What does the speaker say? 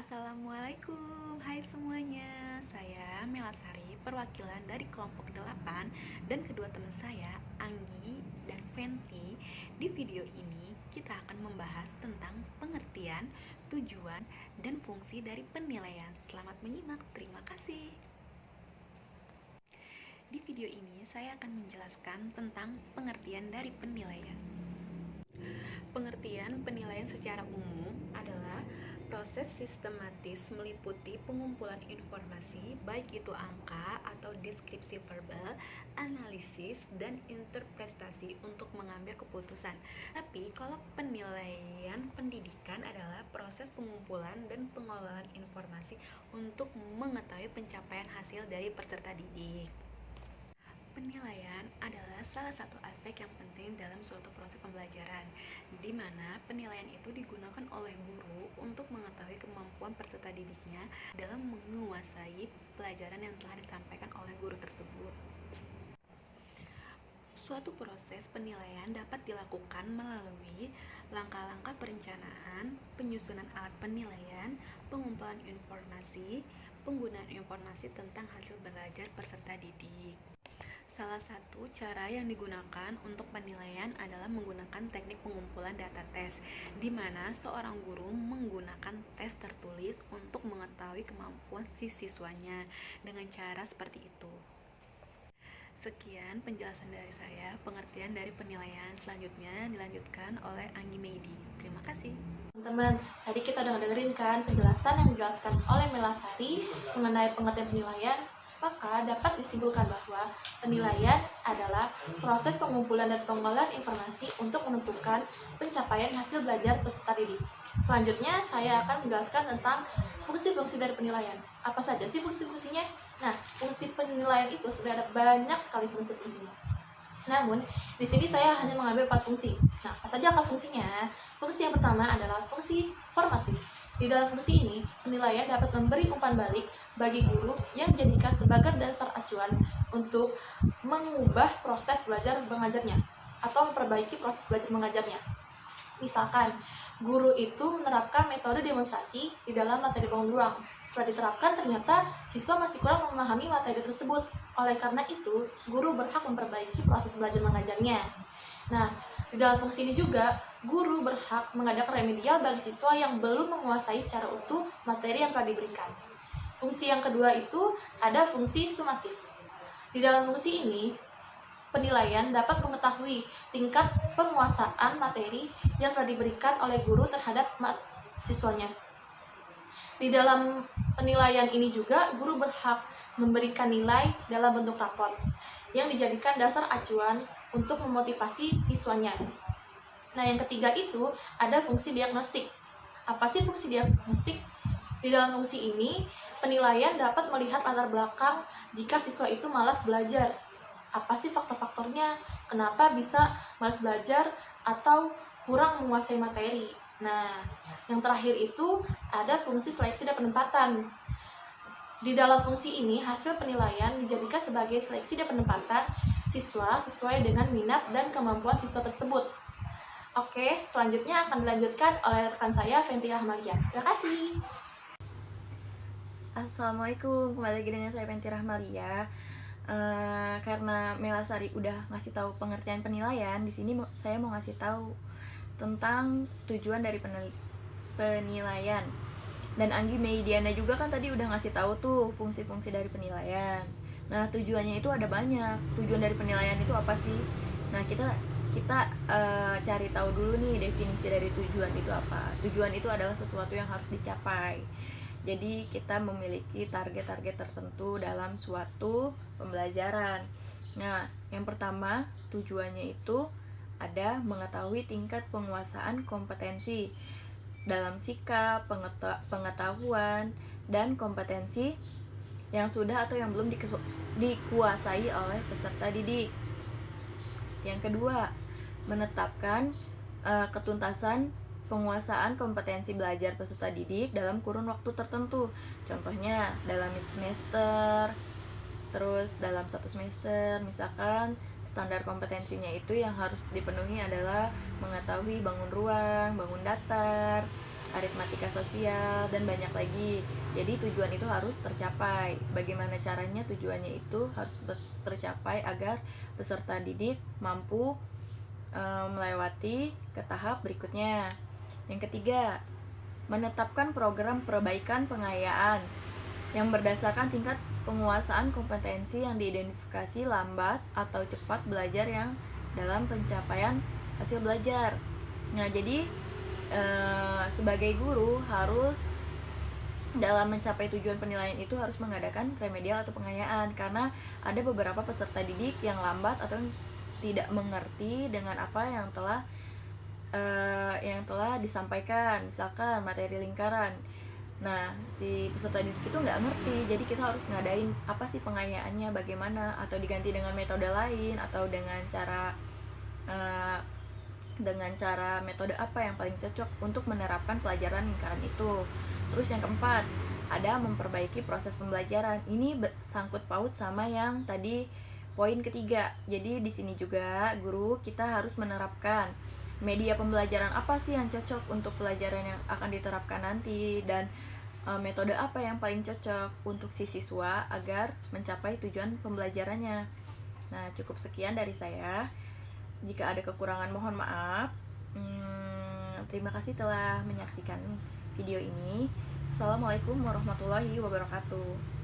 Assalamualaikum, hai semuanya. Saya Melasari, perwakilan dari kelompok 8 dan kedua teman saya, Anggi dan Fenty. Di video ini kita akan membahas tentang pengertian, tujuan, dan fungsi dari penilaian. Selamat menyimak, terima kasih. Di video ini saya akan menjelaskan tentang pengertian dari penilaian. Pengertian penilaian secara umum adalah proses sistematis meliputi pengumpulan informasi, baik itu angka atau deskripsi verbal, analisis, dan interpretasi untuk mengambil keputusan. Tapi kalau penilaian pendidikan adalah proses pengumpulan dan pengolahan informasi untuk mengetahui pencapaian hasil dari peserta didik. Penilaian adalah salah satu aspek yang penting dalam suatu proses pembelajaran, di mana penilaian itu digunakan oleh guru untuk mengetahui kemampuan peserta didiknya dalam menguasai pelajaran yang telah disampaikan oleh guru tersebut. Suatu proses penilaian dapat dilakukan melalui langkah-langkah perencanaan, penyusunan alat penilaian, pengumpulan informasi, penggunaan informasi tentang hasil belajar peserta didik. Salah satu cara yang digunakan untuk penilaian adalah menggunakan teknik pengumpulan data tes, di mana seorang guru menggunakan tes tertulis untuk mengetahui kemampuan si siswanya dengan cara seperti itu. Sekian penjelasan dari saya. Pengertian dari penilaian selanjutnya dilanjutkan oleh Anggi Meidi. Terima kasih. Teman-teman, tadi kita udah dengerin kan penjelasan yang dijelaskan oleh Melasari mengenai pengertian penilaian. Maka dapat disimpulkan bahwa penilaian adalah proses pengumpulan dan pengolahan informasi untuk menentukan pencapaian hasil belajar peserta didik. Selanjutnya, saya akan menjelaskan tentang fungsi-fungsi dari penilaian. Apa saja sih fungsi-fungsinya? Nah, fungsi penilaian itu sebenarnya ada banyak sekali fungsi-fungsinya. Namun, di sini saya hanya mengambil 4 fungsi. Nah, apa saja fungsinya? Fungsi yang pertama adalah fungsi formatif. Di dalam fungsi ini, penilaian dapat memberi umpan balik bagi guru yang dijadikan sebagai dasar acuan untuk mengubah proses belajar mengajarnya atau memperbaiki proses belajar mengajarnya. Misalkan, guru itu menerapkan metode demonstrasi di dalam materi bangun ruang. Setelah diterapkan, ternyata siswa masih kurang memahami materi tersebut. Oleh karena itu, guru berhak memperbaiki proses belajar mengajarnya. Nah, di dalam fungsi ini juga, guru berhak mengadakan remedial bagi siswa yang belum menguasai secara utuh materi yang telah diberikan. Fungsi yang kedua itu ada fungsi sumatif. Di dalam fungsi ini, penilaian dapat mengetahui tingkat penguasaan materi yang telah diberikan oleh guru terhadap siswanya. Di dalam penilaian ini juga, guru berhak memberikan nilai dalam bentuk raport yang dijadikan dasar acuan untuk memotivasi siswanya. Nah, yang ketiga itu ada fungsi diagnostik. Apa sih fungsi diagnostik? Di dalam fungsi ini, penilaian dapat melihat latar belakang jika siswa itu malas belajar. Apa sih faktor-faktornya? Kenapa bisa malas belajar atau kurang menguasai materi? Nah, yang terakhir itu ada fungsi seleksi dan penempatan. Di dalam fungsi ini, hasil penilaian dijadikan sebagai seleksi dan penempatan siswa sesuai dengan minat dan kemampuan siswa tersebut. Oke, selanjutnya akan dilanjutkan oleh rekan saya, Fenty Rahmalia. Terima kasih. Assalamualaikum, kembali lagi dengan saya Fenty Rahmalia. Karena Melasari udah ngasih tahu pengertian penilaian, di sini saya mau ngasih tahu tentang tujuan dari penilaian. Dan Anggi Meidiana juga kan tadi udah ngasih tahu tuh fungsi-fungsi dari penilaian. Nah, tujuannya itu ada banyak. Tujuan dari penilaian itu apa sih? Nah, kita cari tahu dulu nih definisi dari tujuan itu apa. Tujuan itu adalah sesuatu yang harus dicapai. Jadi kita memiliki target-target tertentu dalam suatu pembelajaran. Nah, yang pertama tujuannya itu ada mengetahui tingkat penguasaan kompetensi dalam sikap, pengetahuan, dan kompetensi yang sudah atau yang belum dikuasai oleh peserta didik. Yang kedua, menetapkan ketuntasan penguasaan kompetensi belajar peserta didik dalam kurun waktu tertentu. Contohnya dalam mid semester, terus dalam satu semester. Misalkan standar kompetensinya itu yang harus dipenuhi adalah mengetahui bangun ruang, bangun datar, aritmatika sosial, dan banyak lagi. Jadi tujuan itu harus tercapai. Bagaimana caranya tujuannya itu harus tercapai agar peserta didik mampu melewati ke tahap berikutnya. Yang ketiga, menetapkan program perbaikan pengayaan yang berdasarkan tingkat penguasaan kompetensi yang diidentifikasi lambat atau cepat belajar yang dalam pencapaian hasil belajar. Nah, jadi sebagai guru harus dalam mencapai tujuan penilaian itu harus mengadakan remedial atau pengayaan, karena ada beberapa peserta didik yang lambat atau tidak mengerti dengan apa yang telah disampaikan, misalkan materi lingkaran. Nah, si peserta didik itu nggak ngerti, jadi kita harus ngadain apa sih pengayaannya, bagaimana, atau diganti dengan metode lain, atau dengan cara metode apa yang paling cocok untuk menerapkan pelajaran lingkaran itu. Terus yang keempat, ada memperbaiki proses pembelajaran. Ini sangkut paut sama yang tadi poin ketiga. Jadi di sini juga guru kita harus menerapkan media pembelajaran apa sih yang cocok untuk pelajaran yang akan diterapkan nanti, dan metode apa yang paling cocok untuk si siswa agar mencapai tujuan pembelajarannya. Nah, cukup sekian dari saya. Jika ada kekurangan mohon maaf. Terima kasih telah menyaksikan video ini. Assalamualaikum warahmatullahi wabarakatuh.